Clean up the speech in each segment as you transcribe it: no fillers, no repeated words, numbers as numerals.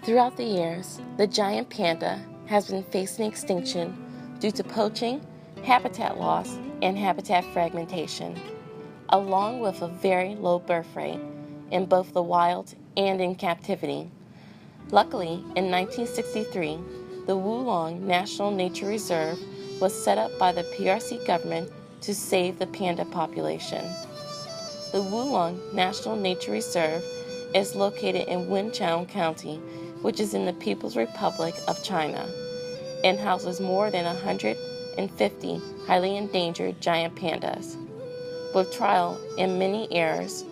Throughout the years, the giant panda has been facing extinction due to poaching, habitat loss, and habitat fragmentation, along with a very low birth rate in both the wild and in captivity. Luckily, in 1963, the Wulong National Nature Reserve was set up by the PRC government to save the panda population. The Wulong National Nature Reserve is located in Wenchang County, which is in the People's Republic of China, and houses more than 150 highly endangered giant pandas. With trial and many errors,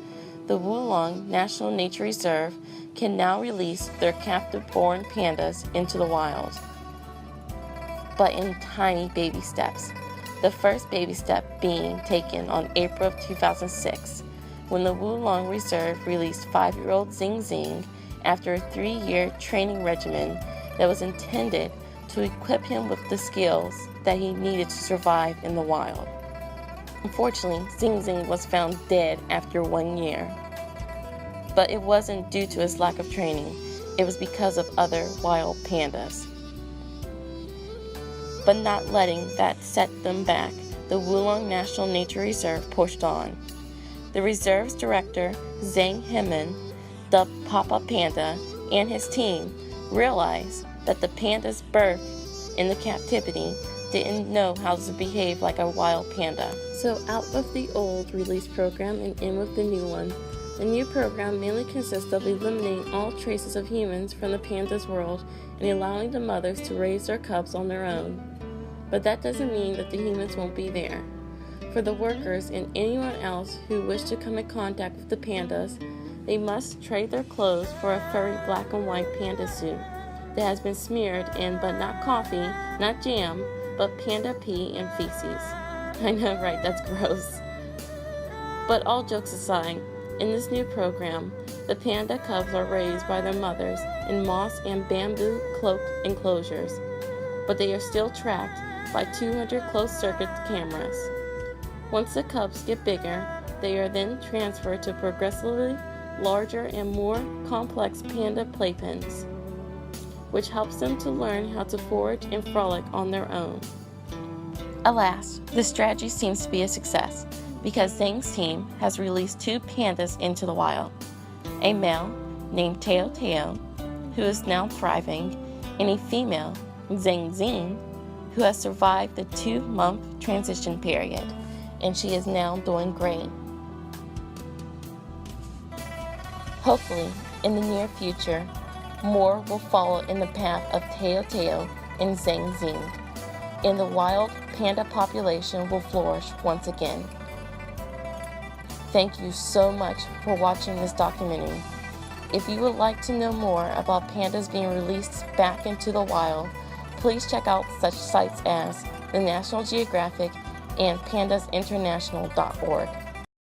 the Wulong National Nature Reserve can now release their captive-born pandas into the wild, but in tiny baby steps. The first baby step being taken on April of 2006, when the Wulong Reserve released 5-year-old Zing Zing after a 3-year training regimen that was intended to equip him with the skills that he needed to survive in the wild. Unfortunately, Zing Zing was found dead after 1 year. But it wasn't due to his lack of training, it was because of other wild pandas. But not letting that set them back, the Wulong National Nature Reserve pushed on. The reserve's director, Zhang Hemin, dubbed Papa Panda, and his team realized that the pandas birthed in the captivity didn't know how to behave like a wild panda. So out of the old release program and in with the new one. The new program mainly consists of eliminating all traces of humans from the pandas world and allowing the mothers to raise their cubs on their own. But that doesn't mean that the humans won't be there. For the workers and anyone else who wish to come in contact with the pandas, they must trade their clothes for a furry black and white panda suit that has been smeared in, but not coffee, not jam, but panda pee and feces. I know, right? That's gross. But all jokes aside, in this new program, the panda cubs are raised by their mothers in moss and bamboo cloaked enclosures, but they are still tracked by 200 closed-circuit cameras. Once the cubs get bigger, they are then transferred to progressively larger and more complex panda playpens, which helps them to learn how to forage and frolic on their own. Alas, this strategy seems to be a success, because Zhang's team has released 2 pandas into the wild, a male named Teo Teo, who is now thriving, and a female, Zing Zing, who has survived the 2-month transition period, and she is now doing great. Hopefully, in the near future, more will follow in the path of Teo Teo and Zing Zing, and the wild panda population will flourish once again. Thank you so much for watching this documentary. If you would like to know more about pandas being released back into the wild, please check out such sites as the National Geographic and pandasinternational.org.